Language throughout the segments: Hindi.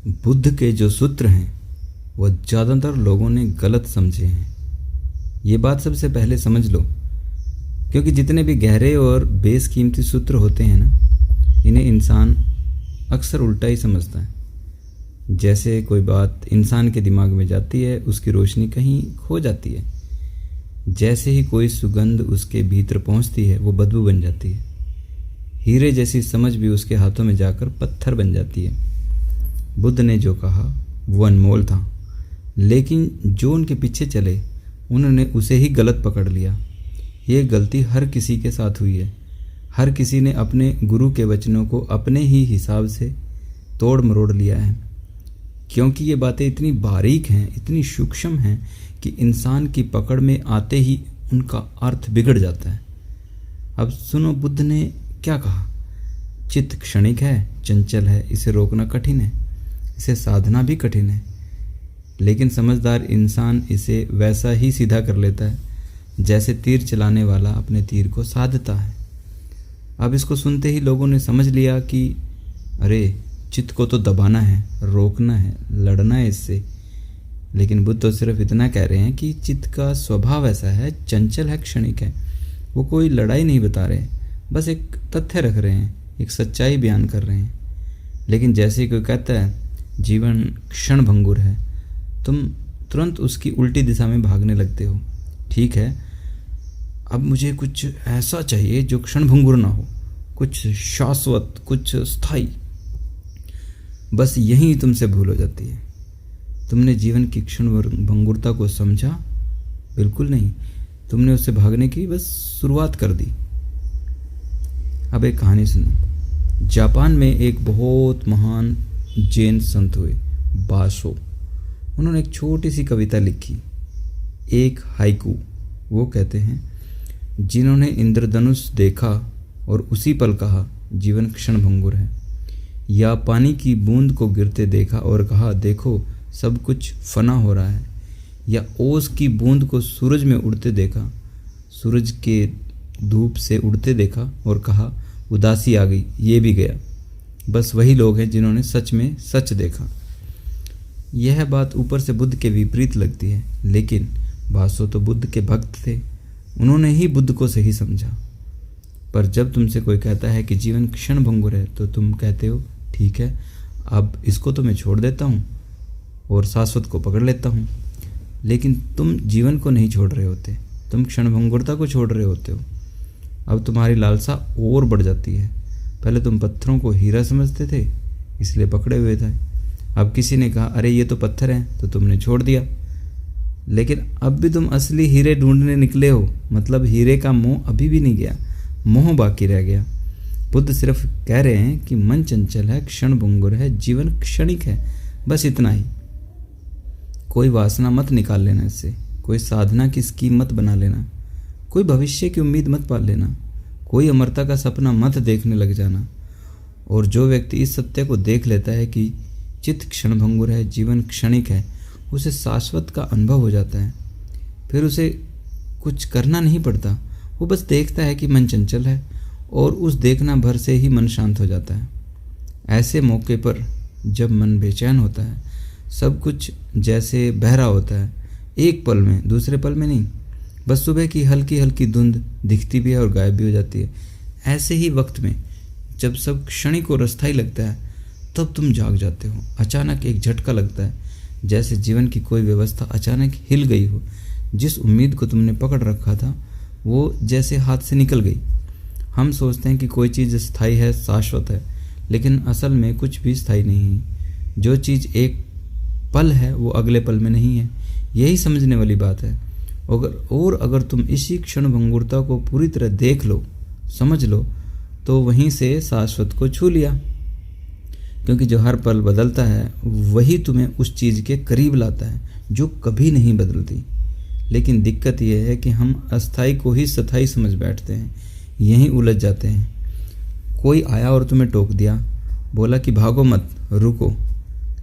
बुद्ध के जो सूत्र हैं वो ज़्यादातर लोगों ने गलत समझे हैं। ये बात सबसे पहले समझ लो, क्योंकि जितने भी गहरे और बेशकीमती सूत्र होते हैं ना, इन्हें इंसान अक्सर उल्टा ही समझता है। जैसे कोई बात इंसान के दिमाग में जाती है, उसकी रोशनी कहीं खो जाती है। जैसे ही कोई सुगंध उसके भीतर पहुंचती है, वो बदबू बन जाती है। हीरे जैसी समझ भी उसके हाथों में जाकर पत्थर बन जाती है। बुद्ध ने जो कहा वो अनमोल था, लेकिन जो उनके पीछे चले उन्होंने उसे ही गलत पकड़ लिया। ये गलती हर किसी के साथ हुई है। हर किसी ने अपने गुरु के वचनों को अपने ही हिसाब से तोड़ मरोड़ लिया है, क्योंकि ये बातें इतनी बारीक हैं, इतनी सूक्ष्म हैं कि इंसान की पकड़ में आते ही उनका अर्थ बिगड़ जाता है। अब सुनो, बुद्ध ने क्या कहा? चित्त क्षणिक है, चंचल है, इसे रोकना कठिन है, इसे साधना भी कठिन है, लेकिन समझदार इंसान इसे वैसा ही सीधा कर लेता है जैसे तीर चलाने वाला अपने तीर को साधता है। अब इसको सुनते ही लोगों ने समझ लिया कि अरे, चित्त को तो दबाना है, रोकना है, लड़ना है इससे। लेकिन बुद्ध तो सिर्फ इतना कह रहे हैं कि चित्त का स्वभाव ऐसा है, चंचल है, क्षणिक है। वो कोई लड़ाई नहीं बता रहे, बस एक तथ्य रख रहे हैं, एक सच्चाई बयान कर रहे हैं। लेकिन जैसे ही कोई कहता है जीवन क्षण भंगुर है, तुम तुरंत उसकी उल्टी दिशा में भागने लगते हो। ठीक है, अब मुझे कुछ ऐसा चाहिए जो क्षण भंगुर ना हो, कुछ शाश्वत, कुछ स्थायी। बस यही तुमसे भूल हो जाती है। तुमने जीवन की क्षण भंगुरता को समझा? बिल्कुल नहीं। तुमने उससे भागने की बस शुरुआत कर दी। अब एक कहानी सुनो। जापान में एक बहुत महान जैन संत हुए, बाशो। उन्होंने एक छोटी सी कविता लिखी, एक हाइकू। वो कहते हैं, जिन्होंने इंद्रधनुष देखा और उसी पल कहा जीवन क्षण भंगुर है, या पानी की बूंद को गिरते देखा और कहा देखो सब कुछ फना हो रहा है, या ओस की बूंद को सूरज में उड़ते देखा, सूरज के धूप से उड़ते देखा और कहा उदासी आ गई, ये भी गया। बस वही लोग हैं जिन्होंने सच में सच देखा। यह बात ऊपर से बुद्ध के विपरीत लगती है, लेकिन बासो तो बुद्ध के भक्त थे। उन्होंने ही बुद्ध को सही समझा। पर जब तुमसे कोई कहता है कि जीवन क्षण भंगुर है, तो तुम कहते हो ठीक है, अब इसको तो मैं छोड़ देता हूँ और शाश्वत को पकड़ लेता हूँ। लेकिन तुम जीवन को नहीं छोड़ रहे होते, तुम क्षण भंगुरता को छोड़ रहे होते हो। अब तुम्हारी लालसा और बढ़ जाती है। पहले तुम पत्थरों को हीरा समझते थे, इसलिए पकड़े हुए थे। अब किसी ने कहा अरे ये तो पत्थर हैं, तो तुमने छोड़ दिया। लेकिन अब भी तुम असली हीरे ढूंढने निकले हो, मतलब हीरे का मोह अभी भी नहीं गया, मोह बाकी रह गया। बुद्ध सिर्फ कह रहे हैं कि मन चंचल है, क्षण भंगुर है, जीवन क्षणिक है, बस इतना ही। कोई वासना मत निकाल लेना इससे, कोई साधना की स्कीम मत बना लेना, कोई भविष्य की उम्मीद मत पाल लेना, कोई अमरता का सपना मत देखने लग जाना। और जो व्यक्ति इस सत्य को देख लेता है कि चित्त क्षण भंगुर है, जीवन क्षणिक है, उसे शाश्वत का अनुभव हो जाता है। फिर उसे कुछ करना नहीं पड़ता, वो बस देखता है कि मन चंचल है और उस देखना भर से ही मन शांत हो जाता है। ऐसे मौके पर जब मन बेचैन होता है, सब कुछ जैसे बहरा होता है, एक पल में, दूसरे पल में नहीं। बस सुबह की हल्की हल्की धुंध दिखती भी है और गायब भी हो जाती है। ऐसे ही वक्त में जब सब क्षणिक और अस्थायी लगता है, तब तुम जाग जाते हो। अचानक एक झटका लगता है, जैसे जीवन की कोई व्यवस्था अचानक हिल गई हो। जिस उम्मीद को तुमने पकड़ रखा था वो जैसे हाथ से निकल गई। हम सोचते हैं कि कोई चीज़ स्थायी है, शाश्वत है, लेकिन असल में कुछ भी स्थायी नहीं है। जो चीज़ एक पल है वो अगले पल में नहीं है। यही समझने वाली बात है। अगर तुम इसी क्षण भंगुरता को पूरी तरह देख लो, समझ लो, तो वहीं से शाश्वत को छू लिया। क्योंकि जो हर पल बदलता है वही तुम्हें उस चीज़ के करीब लाता है जो कभी नहीं बदलती। लेकिन दिक्कत यह है कि हम अस्थाई को ही स्थायी समझ बैठते हैं, यहीं उलझ जाते हैं। कोई आया और तुम्हें टोक दिया, बोला कि भागो मत, रुको,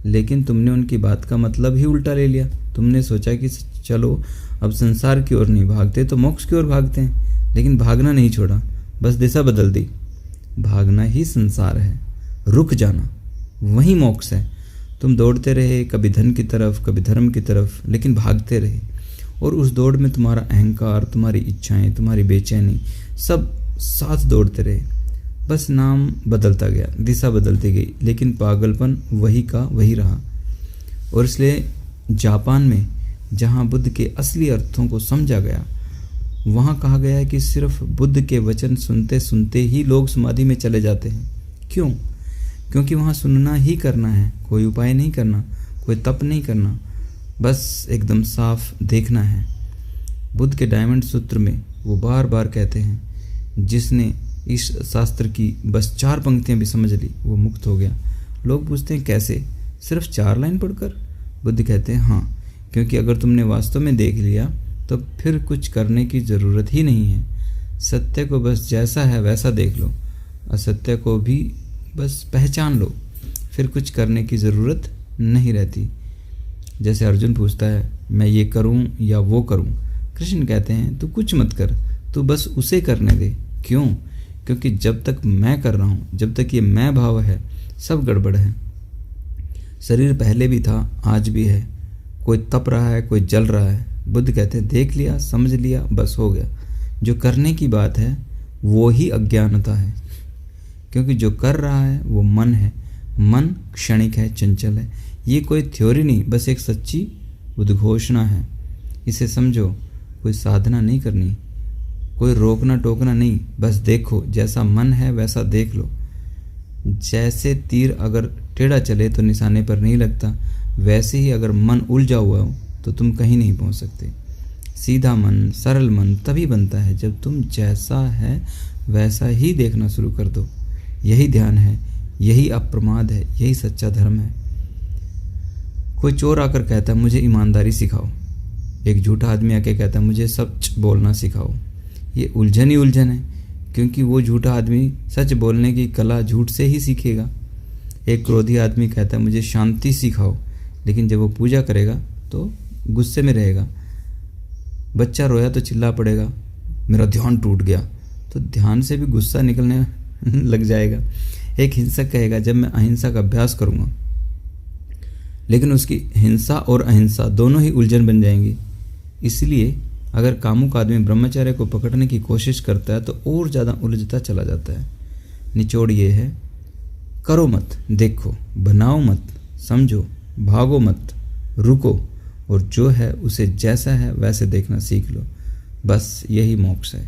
लेकिन तुमने उनकी बात का मतलब ही उल्टा ले लिया। तुमने सोचा कि चलो अब संसार की ओर नहीं भागते तो मोक्ष की ओर भागते हैं, लेकिन भागना नहीं छोड़ा, बस दिशा बदल दी। भागना ही संसार है, रुक जाना वही मोक्ष है। तुम दौड़ते रहे, कभी धन की तरफ, कभी धर्म की तरफ, लेकिन भागते रहे। और उस दौड़ में तुम्हारा अहंकार, तुम्हारी इच्छाएं, तुम्हारी बेचैनी सब साथ दौड़ते रहे। बस नाम बदलता गया, दिशा बदलती गई, लेकिन पागलपन वही का वही रहा। और इसलिए जापान में जहाँ बुद्ध के असली अर्थों को समझा गया, वहाँ कहा गया है कि सिर्फ बुद्ध के वचन सुनते सुनते ही लोग समाधि में चले जाते हैं। क्यों? क्योंकि वहाँ सुनना ही करना है, कोई उपाय नहीं करना, कोई तप नहीं करना, बस एकदम साफ देखना है। बुद्ध के डायमंड सूत्र में वो बार बार कहते हैं, जिसने इस शास्त्र की बस 4 पंक्तियां भी समझ ली वो मुक्त हो गया। लोग पूछते हैं कैसे? सिर्फ 4 लाइन पढ़कर? बुद्ध कहते हैं हाँ, क्योंकि अगर तुमने वास्तव में देख लिया तो फिर कुछ करने की ज़रूरत ही नहीं है। सत्य को बस जैसा है वैसा देख लो, असत्य को भी बस पहचान लो, फिर कुछ करने की ज़रूरत नहीं रहती। जैसे अर्जुन पूछता है मैं ये करूं या वो करूं, कृष्ण कहते हैं तू कुछ मत कर, तू बस उसे करने दे। क्यों? क्योंकि जब तक मैं कर रहा हूँ, जब तक ये मैं भाव है, सब गड़बड़ है। शरीर पहले भी था, आज भी है, कोई तप रहा है, कोई जल रहा है। बुद्ध कहते हैं देख लिया, समझ लिया, बस हो गया। जो करने की बात है वो ही अज्ञानता है, क्योंकि जो कर रहा है वो मन है। मन क्षणिक है, चंचल है। ये कोई थ्योरी नहीं, बस एक सच्ची उद्घोषणा है। इसे समझो, कोई साधना नहीं करनी, कोई रोकना टोकना नहीं, बस देखो, जैसा मन है वैसा देख लो। जैसे तीर अगर टेढ़ा चले तो निशाने पर नहीं लगता, वैसे ही अगर मन उलझा हुआ हो तो तुम कहीं नहीं पहुंच सकते। सीधा मन, सरल मन तभी बनता है जब तुम जैसा है वैसा ही देखना शुरू कर दो। यही ध्यान है, यही अप्रमाद है, यही सच्चा धर्म है। कोई चोर आकर कहता है मुझे ईमानदारी सिखाओ, एक झूठा आदमी आके कहता है मुझे सच बोलना सिखाओ। ये उलझन ही उलझन है, क्योंकि वो झूठा आदमी सच बोलने की कला झूठ से ही सीखेगा। एक क्रोधी आदमी कहता है मुझे शांति सिखाओ, लेकिन जब वो पूजा करेगा तो गुस्से में रहेगा। बच्चा रोया तो चिल्ला पड़ेगा मेरा ध्यान टूट गया, तो ध्यान से भी गुस्सा निकलने लग जाएगा। एक हिंसक कहेगा जब मैं अहिंसा का अभ्यास करूँगा, लेकिन उसकी हिंसा और अहिंसा दोनों ही उलझन बन जाएंगी। इसलिए अगर कामुक आदमी ब्रह्मचर्य को पकड़ने की कोशिश करता है तो और ज़्यादा उलझता चला जाता है। निचोड़ ये है, करो मत, देखो, बनाओ मत, समझो, भागो मत, रुको, और जो है उसे जैसा है वैसे देखना सीख लो। बस यही मोक्ष है।